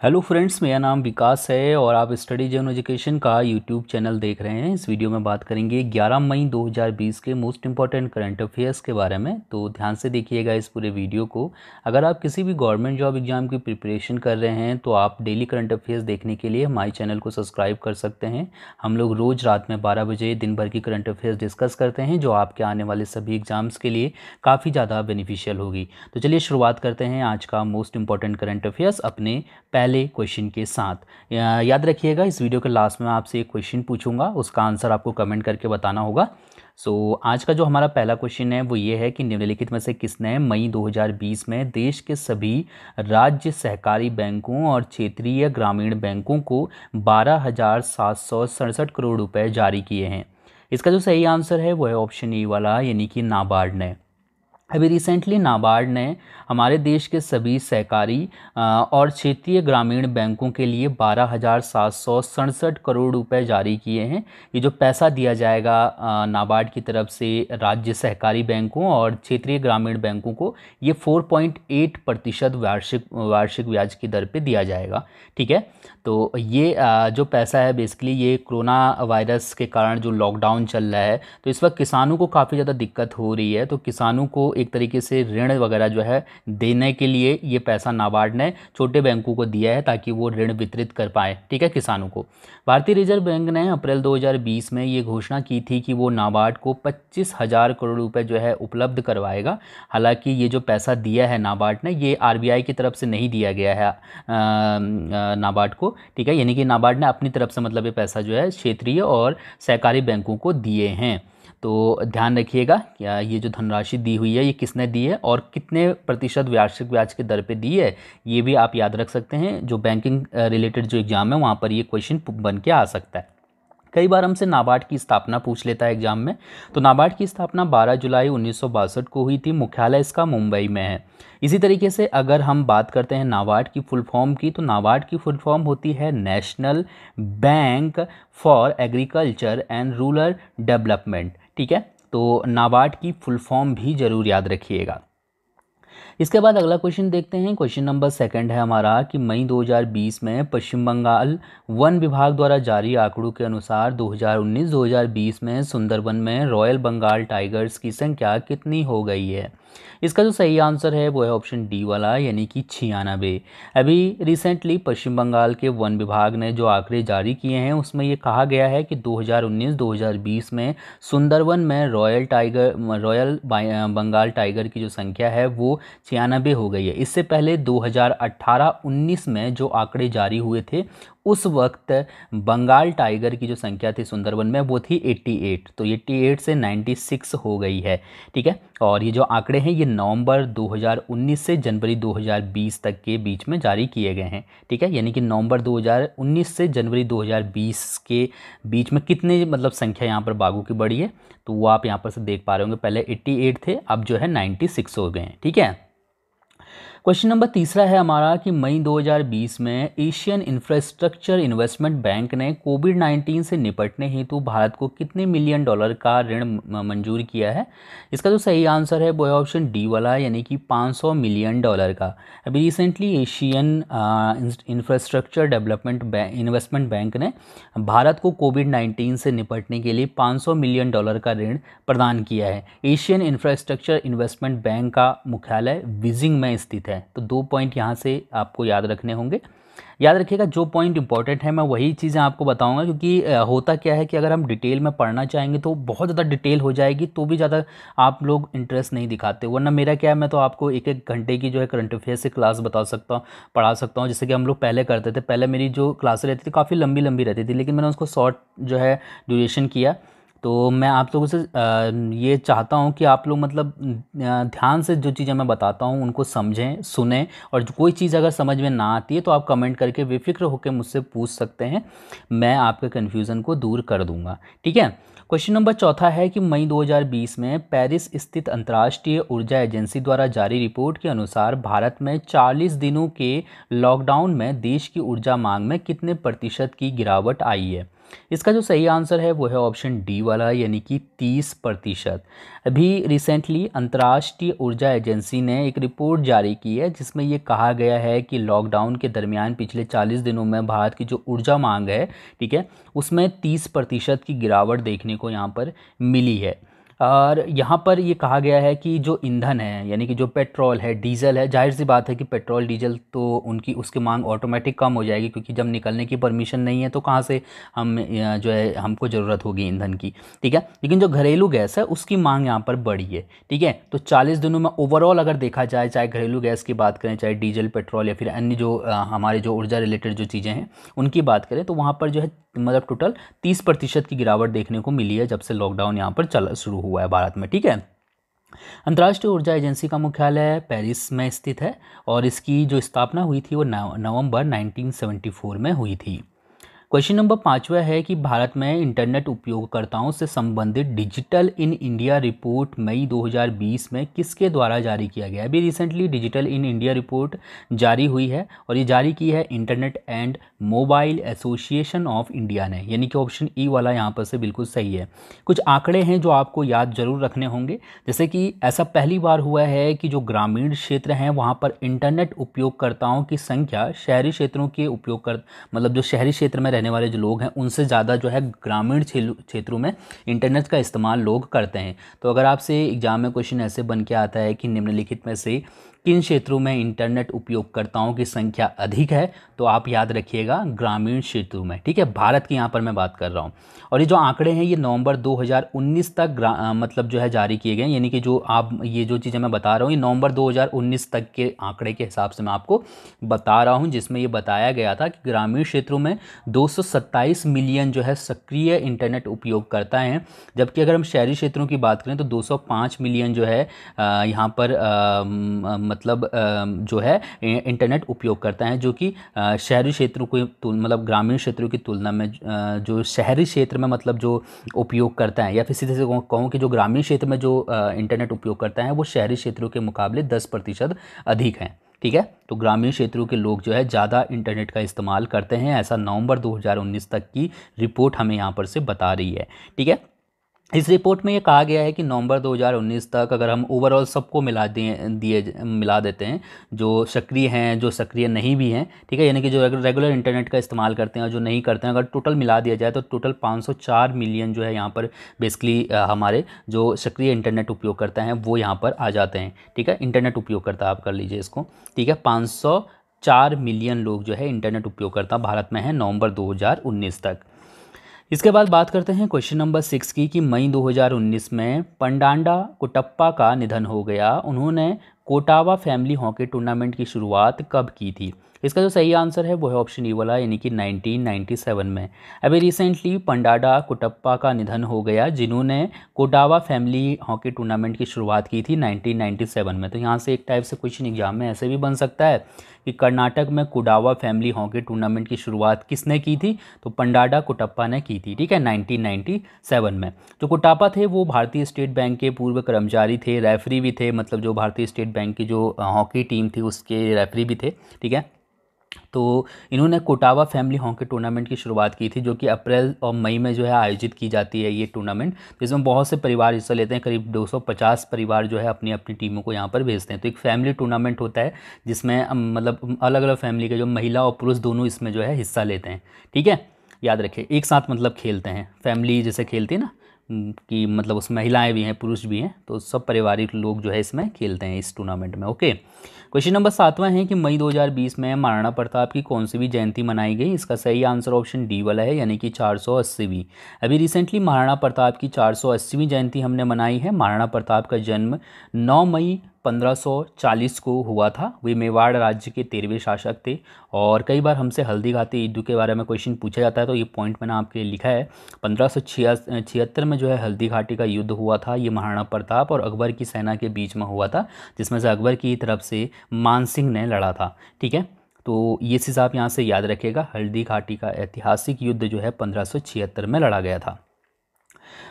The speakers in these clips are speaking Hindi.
हेलो फ्रेंड्स, मेरा नाम विकास है और आप स्टडी जन एजुकेशन का यूट्यूब चैनल देख रहे हैं। इस वीडियो में बात करेंगे 11 मई 2020 के मोस्ट इंपॉर्टेंट करंट अफेयर्स के बारे में। तो ध्यान से देखिएगा इस पूरे वीडियो को। अगर आप किसी भी गवर्नमेंट जॉब एग्जाम की प्रिपरेशन कर रहे हैं तो आप डेली करंट अफेयर्स देखने के लिए हमारे चैनल को सब्सक्राइब कर सकते हैं। हम लोग रोज़ रात में 12 बजे दिन भर की करंट अफेयर्स डिस्कस करते हैं, जो आपके आने वाले सभी एग्जाम्स के लिए काफ़ी ज़्यादा बेनिफिशियल होगी। तो चलिए शुरुआत करते हैं आज का मोस्ट इंपॉर्टेंट करंट अफेयर्स अपने पहले क्वेश्चन के साथ। याद रखिएगा, इस वीडियो के लास्ट में आपसे एक क्वेश्चन पूछूंगा, उसका आंसर आपको कमेंट करके बताना होगा। आज का जो हमारा पहला क्वेश्चन है वो ये है कि निम्नलिखित में से किसने मई 2020 में देश के सभी राज्य सहकारी बैंकों और क्षेत्रीय ग्रामीण बैंकों को 12,767 करोड़ रुपए जारी किए हैं। इसका जो सही आंसर है वो है ऑप्शन ए वाला, यानी कि नाबार्ड ने। अभी रिसेंटली नाबार्ड ने हमारे देश के सभी सहकारी और क्षेत्रीय ग्रामीण बैंकों के लिए 12,767 करोड़ रुपए जारी किए हैं। ये जो पैसा दिया जाएगा नाबार्ड की तरफ से राज्य सहकारी बैंकों और क्षेत्रीय ग्रामीण बैंकों को, ये 4.8% वार्षिक ब्याज की दर पे दिया जाएगा। ठीक है, तो ये जो पैसा है बेसिकली ये कोरोना वायरस के कारण जो लॉकडाउन चल रहा है, तो इस वक्त किसानों को काफ़ी ज़्यादा दिक्कत हो रही है। तो किसानों को एक तरीके से ऋण वगैरह जो है देने के लिए ये पैसा नाबार्ड ने छोटे बैंकों को दिया है, ताकि वो ऋण वितरित कर पाए, ठीक है, किसानों को। भारतीय रिजर्व बैंक ने अप्रैल 2020 में ये घोषणा की थी कि वो नाबार्ड को 25,000 करोड़ रुपए जो है उपलब्ध करवाएगा। हालांकि ये जो पैसा दिया है नाबार्ड ने, ये आरबीआई की तरफ से नहीं दिया गया है नाबार्ड को, ठीक है, यानी कि नाबार्ड ने अपनी तरफ से मतलब ये पैसा जो है क्षेत्रीय और सहकारी बैंकों को दिए हैं। तो ध्यान रखिएगा, क्या ये जो धनराशि दी हुई है ये किसने दी है और कितने प्रतिशत वार्षिक ब्याज की दर पे दी है, ये भी आप याद रख सकते हैं। जो बैंकिंग रिलेटेड जो एग्जाम है वहाँ पर ये क्वेश्चन बन के आ सकता है। कई बार हमसे नाबार्ड की स्थापना पूछ लेता है एग्जाम में। तो नाबार्ड की स्थापना 12 जुलाई 1962 को हुई थी। मुख्यालय इसका मुंबई में है। इसी तरीके से अगर हम बात करते हैं नाबार्ड की फुल फॉर्म की, तो नाबार्ड की फुल फॉर्म होती है national bank for agriculture and rural development. ठीक है, तो नाबार्ड की फुल फॉर्म भी जरूर याद रखिएगा। इसके बाद अगला क्वेश्चन देखते हैं। क्वेश्चन नंबर 2 है हमारा कि मई 2020 में पश्चिम बंगाल वन विभाग द्वारा जारी आंकड़ों के अनुसार 2019-2020 में सुंदरबन में रॉयल बंगाल टाइगर्स की संख्या कितनी हो गई है। इसका जो सही आंसर है वो है ऑप्शन डी वाला, यानी कि 96। अभी रिसेंटली पश्चिम बंगाल के वन विभाग ने जो आंकड़े जारी किए हैं उसमें ये कहा गया है कि 2019-2020 में सुंदरबन में रॉयल बंगाल टाइगर की जो संख्या है वो 96 हो गई है। इससे पहले 2018-19 में जो आंकड़े जारी हुए थे उस वक्त बंगाल टाइगर की जो संख्या थी सुंदरबन में वो थी 88। तो 88 से 96 हो गई है। ठीक है, और ये जो आंकड़े हैं ये नवंबर 2019 से जनवरी 2020 तक के बीच में जारी किए गए हैं। ठीक है, यानी कि नवंबर 2019 से जनवरी 2020 के बीच में कितने मतलब संख्या यहाँ पर बाघों की बढ़ी है, तो वो आप यहाँ पर से देख पा रहे होंगे। पहले 88 थे, अब जो है 96 हो गए हैं। ठीक है, क्वेश्चन नंबर 3 है हमारा कि मई 2020 में एशियन इंफ्रास्ट्रक्चर इन्वेस्टमेंट बैंक ने कोविड-19 से निपटने हेतु भारत को कितने मिलियन डॉलर का ऋण मंजूर किया है। इसका जो सही आंसर है वो है ऑप्शन डी वाला, यानी कि 500 मिलियन डॉलर का। अभी recently Asian infrastructure development investment bank ने भारत को कोविड-19 से निपटने के लिए 500 मिलियन डॉलर का ऋण प्रदान किया है। एशियन इंफ्रास्ट्रक्चर इन्वेस्टमेंट बैंक का मुख्यालय बीजिंग में स्थित है। तो 2 पॉइंट यहाँ से आपको याद रखने होंगे। याद रखिएगा, जो पॉइंट इंपॉर्टेंट है मैं वही चीज़ें आपको बताऊंगा, क्योंकि होता क्या है कि अगर हम डिटेल में पढ़ना चाहेंगे तो बहुत ज़्यादा डिटेल हो जाएगी, तो भी ज़्यादा आप लोग इंटरेस्ट नहीं दिखाते। वरना मेरा क्या है, मैं तो आपको एक एक घंटे की जो है करंट अफेयर से क्लास पढ़ा सकता हूँ, जैसे कि हम लोग पहले करते थे। पहले मेरी जो क्लासें रहती थी काफ़ी लंबी लंबी रहती थी, लेकिन मैंने उसको शॉर्ट जो है ड्यूरेशन किया। तो मैं आप लोगों से ये चाहता हूँ कि आप लोग मतलब ध्यान से जो चीज़ें मैं बताता हूँ उनको समझें, सुने, और जो कोई चीज़ अगर समझ में ना आती है तो आप कमेंट करके बेफिक्र होकर मुझसे पूछ सकते हैं, मैं आपके कन्फ्यूज़न को दूर कर दूँगा। ठीक है, क्वेश्चन नंबर 4 है कि मई 2020 में पेरिस स्थित अंतर्राष्ट्रीय ऊर्जा एजेंसी द्वारा जारी रिपोर्ट के अनुसार भारत में 40 दिनों के लॉकडाउन में देश की ऊर्जा मांग में कितने प्रतिशत की गिरावट आई है। इसका जो सही आंसर है वो है ऑप्शन डी वाला, यानी कि 30%। अभी रिसेंटली अंतर्राष्ट्रीय ऊर्जा एजेंसी ने एक रिपोर्ट जारी की है जिसमें ये कहा गया है कि लॉकडाउन के दरमियान पिछले 40 दिनों में भारत की जो ऊर्जा मांग है, ठीक है, उसमें 30% की गिरावट देखने को यहाँ पर मिली है। और यहाँ पर ये कहा गया है कि जो ईंधन है, यानी कि जो पेट्रोल है, डीजल है, जाहिर सी बात है कि पेट्रोल डीजल तो उनकी उसकी मांग ऑटोमेटिक कम हो जाएगी, क्योंकि जब निकलने की परमिशन नहीं है तो कहाँ से हम जो है हमको ज़रूरत होगी ईंधन की, ठीक है। लेकिन जो घरेलू गैस है उसकी मांग यहाँ पर बढ़ी है, ठीक है। तो 40 दिनों में ओवरऑल अगर देखा जाए, चाहे घरेलू गैस की बात करें, चाहे डीजल, पेट्रोल या फिर अन्य जो हमारे जो ऊर्जा रिलेटेड जो चीज़ें हैं उनकी बात करें, तो वहाँ पर जो है मतलब टोटल 30% की गिरावट देखने को मिली है जब से लॉकडाउन यहाँ पर चल शुरू हुआ है भारत में, ठीक है। अंतर्राष्ट्रीय ऊर्जा एजेंसी का मुख्यालय पेरिस में स्थित है और इसकी जो स्थापना हुई थी वो नवंबर 1974 में हुई थी। क्वेश्चन नंबर 5वां है कि भारत में इंटरनेट उपयोगकर्ताओं से संबंधित डिजिटल इन इंडिया रिपोर्ट मई 2020 में किसके द्वारा जारी किया गया है। अभी recently digital in India report जारी हुई है और ये जारी की है internet and mobile association of India ने, यानी कि ऑप्शन ई वाला यहाँ पर से बिल्कुल सही है। कुछ आंकड़े हैं जो आपको याद जरूर रखने होंगे, जैसे कि ऐसा पहली बार हुआ है कि जो ग्रामीण क्षेत्र हैं वहाँ पर इंटरनेट उपयोगकर्ताओं की संख्या शहरी क्षेत्रों के मतलब जो शहरी क्षेत्र में रहने वाले जो लोग हैं उनसे ज़्यादा जो है ग्रामीण क्षेत्रों में इंटरनेट का इस्तेमाल लोग करते हैं। तो अगर आपसे एग्जाम में क्वेश्चन ऐसे बन के आता है कि निम्नलिखित में से किन क्षेत्रों में इंटरनेट उपयोगकर्ताओं की संख्या अधिक है, तो आप याद रखिएगा ग्रामीण क्षेत्रों में, ठीक है। भारत की यहाँ पर मैं बात कर रहा हूँ। और ये जो आंकड़े हैं ये नवंबर 2019 तक मतलब जो है जारी किए गए, यानी कि जो आप ये जो चीज़ें मैं बता रहा हूँ ये नवंबर 2019 तक के आंकड़े के हिसाब से मैं आपको बता रहा हूँ, जिसमें ये बताया गया था कि ग्रामीण क्षेत्रों में 227 मिलियन जो है सक्रिय इंटरनेट उपयोगकर्ता हैं, जबकि अगर हम शहरी क्षेत्रों की बात करें तो 205 मिलियन जो है यहाँ पर मतलब जो है इंटरनेट उपयोगकर्ता हैं, जो कि शहरी क्षेत्रों को मतलब ग्रामीण क्षेत्रों की तुलना में जो शहरी क्षेत्र में मतलब जो उपयोग करता है, या फिर सीधे से कहूँ कि जो ग्रामीण क्षेत्र में जो इंटरनेट उपयोग करता है वो शहरी क्षेत्रों के मुकाबले 10% अधिक हैं, ठीक है। तो ग्रामीण क्षेत्रों के लोग जो है ज़्यादा इंटरनेट का इस्तेमाल करते हैं, ऐसा नवंबर 2019 तक की रिपोर्ट हमें यहाँ पर से बता रही है, ठीक है। इस रिपोर्ट में ये कहा गया है कि नवंबर 2019 तक अगर हम ओवरऑल सबको मिला देते हैं, जो सक्रिय हैं, जो सक्रिय नहीं भी हैं, ठीक है, यानी कि जो रेगुलर इंटरनेट का इस्तेमाल करते हैं और जो नहीं करते हैं, अगर टोटल मिला दिया जाए तो टोटल 504 मिलियन जो है यहाँ पर बेसिकली हमारे जो सक्रिय इंटरनेट उपयोग करते हैं वो यहाँ पर आ जाते हैं, ठीक है। इंटरनेट उपयोगकर्ता आप कर लीजिए इसको, ठीक है। 504 मिलियन लोग जो है इंटरनेट उपयोगकर्ता भारत में हैं नवंबर 2019 तक। इसके बाद बात करते हैं क्वेश्चन नंबर 6 की कि मई 2019 में पंडांडा कुटप्पा का निधन हो गया। उन्होंने कोटावा फैमिली हॉकी टूर्नामेंट की शुरुआत कब की थी। इसका जो सही आंसर है वो है ऑप्शन ई वाला, यानी कि 1997 में। अभी रिसेंटली पंडाडा कुटप्पा का निधन हो गया, जिन्होंने कोटावा फैमिली हॉकी टूर्नामेंट की शुरुआत की थी 1997 में। तो यहाँ से एक टाइप से क्वेश्चन एग्जाम में ऐसे भी बन सकता है कि कर्नाटक में कुडावा फैमिली हॉकी टूर्नामेंट की शुरुआत किसने की थी, तो पंडाडा कुटप्पा ने की थी, ठीक है, 1997 में। जो कुटापा थे वो भारतीय स्टेट बैंक के पूर्व कर्मचारी थे, रेफरी भी थे, मतलब जो भारतीय स्टेट बैंक की जो हॉकी टीम थी उसके रेफरी भी थे, ठीक है। तो इन्होंने कोटावा फैमिली हॉकी टूर्नामेंट की शुरुआत की थी, जो कि अप्रैल और मई में जो है आयोजित की जाती है ये टूर्नामेंट। तो इसमें बहुत से परिवार हिस्सा लेते हैं, करीब 250 परिवार जो है अपनी अपनी टीमों को यहाँ पर भेजते हैं। तो एक फैमिली टूर्नामेंट होता है जिसमें मतलब अलग अलग फैमिली के जो महिला और पुरुष दोनों इसमें जो है हिस्सा लेते हैं, ठीक है। याद रखें एक साथ मतलब खेलते हैं, फैमिली जैसे खेलती है ना कि मतलब उसमें महिलाएं भी हैं पुरुष भी हैं, तो सब पारिवारिक लोग जो है इसमें खेलते हैं इस टूर्नामेंट में, ओके। क्वेश्चन नंबर 7वां है कि मई 2020 में महाराणा प्रताप की कौन सी भी जयंती मनाई गई। इसका सही आंसर ऑप्शन डी वाला है, यानी कि 480वीं। अभी रिसेंटली महाराणा प्रताप की 480वीं जयंती हमने मनाई है। महाराणा प्रताप का जन्म 9 मई 1540 को हुआ था। वे मेवाड़ राज्य के 13वें शासक थे। और कई बार हमसे हल्दी घाटी युद्ध के बारे में क्वेश्चन पूछा जाता है, तो ये पॉइंट मैंने आपके लिए लिखा है। 1576 में जो है हल्दी घाटी का युद्ध हुआ था। ये महाराणा प्रताप और अकबर की सेना के बीच में हुआ था, जिसमें से अकबर की तरफ से मानसिंह ने लड़ा था, ठीक है। तो ये चीज़ आप यहाँ से याद रखिएगा, हल्दी घाटी का ऐतिहासिक युद्ध जो है 1576 में लड़ा गया था।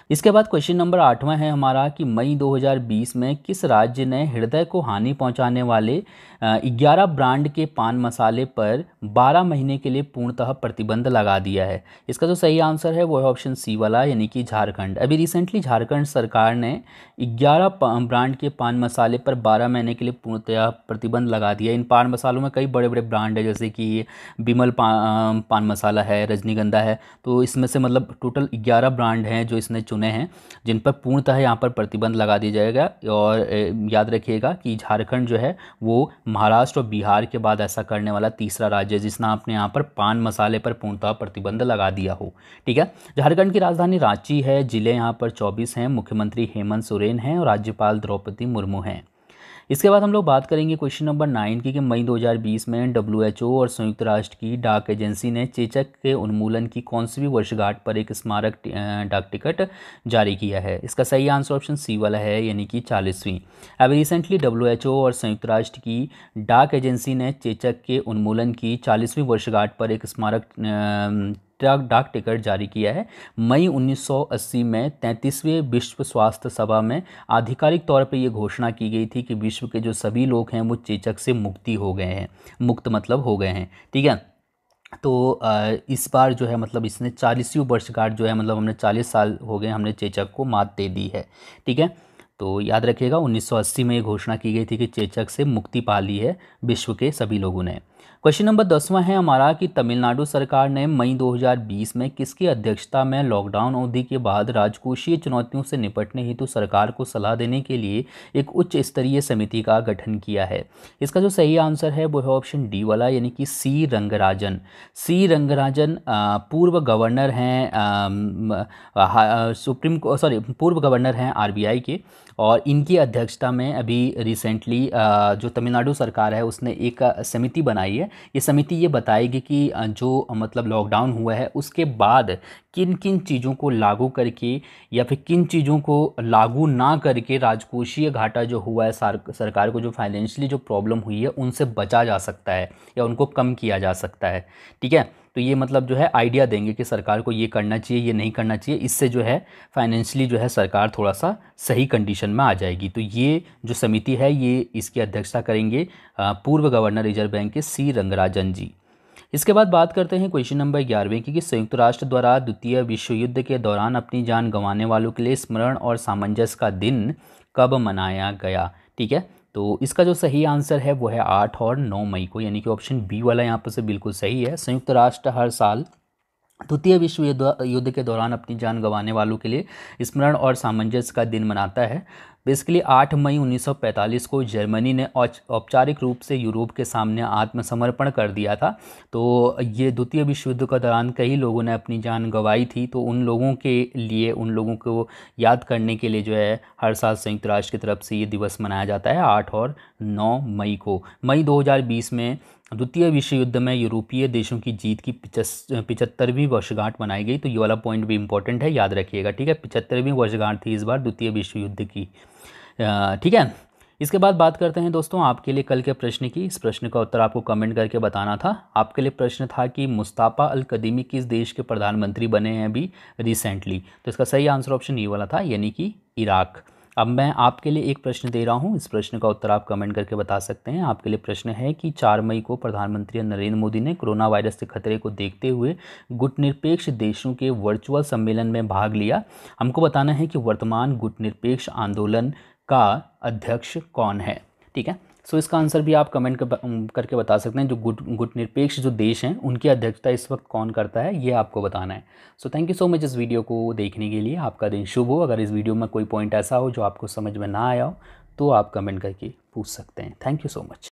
इसके बाद क्वेश्चन नंबर 8वां है हमारा कि मई 2020 में किस राज्य ने हृदय को हानि पहुंचाने वाले 11 ब्रांड के पान मसाले पर 12 महीने के लिए पूर्णतः प्रतिबंध लगा दिया है। इसका जो सही आंसर है वो है ऑप्शन सी वाला, यानी कि झारखंड। अभी रिसेंटली झारखंड सरकार ने 11 ब्रांड के पान मसाले पर 12 महीने के लिए पूर्णतः प्रतिबंध लगा दिया। इन पान मसालों में कई बड़े बड़े ब्रांड है, जैसे कि बिमल पान मसाला है, रजनीगंधा है। तो इसमें से मतलब टोटल 11 ब्रांड हैं जो इसने चुने हैं जिन पर पूर्णतः यहाँ पर प्रतिबंध लगा दिया जाएगा। और याद रखिएगा कि झारखंड जो है वो महाराष्ट्र और बिहार के बाद ऐसा करने वाला तीसरा राज्य है जिसने आपने यहाँ पर पान मसाले पर पूर्णतः प्रतिबंध लगा दिया हो। ठीक है, झारखंड की राजधानी रांची है, जिले यहाँ पर 24 हैं, मुख्यमंत्री हेमंत सोरेन हैं और राज्यपाल द्रौपदी मुर्मू हैं। इसके बाद हम लोग बात करेंगे क्वेश्चन नंबर 9 की कि मई 2020 में WHO और संयुक्त राष्ट्र की डाक एजेंसी ने चेचक के उन्मूलन की कौन-सी वर्षगांठ पर एक स्मारक डाक टिकट जारी किया है। इसका सही आंसर ऑप्शन सी वाला है, यानी कि 40वीं। अभी रिसेंटली WHO और संयुक्त राष्ट्र की डाक एजेंसी ने चेचक के उन्मूलन की 40वीं वर्षगांठ पर एक स्मारक डाक टिकट जारी किया है। मई 1980 में 33वें विश्व स्वास्थ्य सभा में आधिकारिक तौर पे ये घोषणा की गई थी कि विश्व के जो सभी लोग हैं वो चेचक से मुक्ति हो गए हैं, मुक्त मतलब हो गए हैं। ठीक है, तो इस बार जो है मतलब इसने 40वीं वर्षगांठ जो है मतलब हमने 40 साल हो गए हमने चेचक को मात दे दी है। ठीक है, तो याद रखिएगा 1980 में ये घोषणा की गई थी कि चेचक से मुक्ति पा ली है विश्व के सभी लोगों ने। क्वेश्चन नंबर 10वां है हमारा कि तमिलनाडु सरकार ने मई 2020 में किसकी अध्यक्षता में लॉकडाउन अवधि के बाद राजकोषीय चुनौतियों से निपटने हेतु सरकार को सलाह देने के लिए एक उच्च स्तरीय समिति का गठन किया है। इसका जो सही आंसर है वो है ऑप्शन डी वाला, यानी कि सी रंगराजन। सी रंगराजन पूर्व गवर्नर हैं पूर्व गवर्नर हैं RBI के, और इनकी अध्यक्षता में अभी रिसेंटली जो तमिलनाडु सरकार है उसने एक समिति बनाई है। ये समिति ये बताएगी कि जो मतलब लॉकडाउन हुआ है उसके बाद किन किन चीज़ों को लागू करके या फिर किन चीज़ों को लागू ना करके राजकोषीय घाटा जो हुआ है सरकार को, जो फाइनेंशियली जो प्रॉब्लम हुई है उनसे बचा जा सकता है या उनको कम किया जा सकता है। ठीक है, तो ये मतलब जो है आइडिया देंगे कि सरकार को ये करना चाहिए, ये नहीं करना चाहिए, इससे जो है फाइनेंशियली जो है सरकार थोड़ा सा सही कंडीशन में आ जाएगी। तो ये जो समिति है ये इसकी अध्यक्षता करेंगे पूर्व गवर्नर रिजर्व बैंक के सी रंगराजन जी। इसके बाद बात करते हैं क्वेश्चन नंबर 11वें की कि संयुक्त राष्ट्र द्वारा द्वितीय विश्व युद्ध के दौरान अपनी जान गंवाने वालों के लिए स्मरण और सामंजस्य का दिन कब मनाया गया। ठीक है, तो इसका जो सही आंसर है वो है 8 और 9 मई को, यानी कि ऑप्शन बी वाला यहाँ पर से बिल्कुल सही है। संयुक्त राष्ट्र हर साल द्वितीय विश्व युद्ध के दौरान अपनी जान गंवाने वालों के लिए स्मरण और सामंजस्य का दिन मनाता है। बेसिकली 8 मई 1945 को जर्मनी ने औपचारिक रूप से यूरोप के सामने आत्मसमर्पण कर दिया था। तो ये द्वितीय विश्व युद्ध के दौरान कई लोगों ने अपनी जान गंवाई थी, तो उन लोगों के लिए, उन लोगों को याद करने के लिए जो है हर साल संयुक्त राष्ट्र की तरफ से ये दिवस मनाया जाता है 8 और 9 मई को। मई 2020 में द्वितीय विश्व युद्ध में यूरोपीय देशों की जीत की 75वीं वर्षगांठ मनाई गई। तो ये वाला पॉइंट भी इंपॉर्टेंट है, याद रखिएगा। ठीक है, 75वीं वर्षगांठ थी इस बार द्वितीय विश्व युद्ध की। ठीक है, इसके बाद बात करते हैं दोस्तों आपके लिए कल के प्रश्न की। इस प्रश्न का उत्तर आपको कमेंट करके बताना था। आपके लिए प्रश्न था कि मुस्तफा अल कदीमी किस देश के प्रधानमंत्री बने हैं अभी रिसेंटली। तो इसका सही आंसर ऑप्शन ये वाला था, यानी कि इराक। अब मैं आपके लिए एक प्रश्न दे रहा हूं, इस प्रश्न का उत्तर आप कमेंट करके बता सकते हैं। आपके लिए प्रश्न है कि 4 मई को प्रधानमंत्री नरेंद्र मोदी ने कोरोना वायरस के खतरे को देखते हुए गुटनिरपेक्ष देशों के वर्चुअल सम्मेलन में भाग लिया। हमको बताना है कि वर्तमान गुटनिरपेक्ष आंदोलन का अध्यक्ष कौन है। ठीक है, सो इसका आंसर भी आप कमेंट करके बता सकते हैं। जो गुटनिरपेक्ष जो देश हैं उनकी अध्यक्षता इस वक्त कौन करता है, ये आपको बताना है। So thank you so much इस वीडियो को देखने के लिए। आपका दिन शुभ हो। अगर इस वीडियो में कोई पॉइंट ऐसा हो जो आपको समझ में ना आया हो तो आप कमेंट करके पूछ सकते हैं। Thank you so much.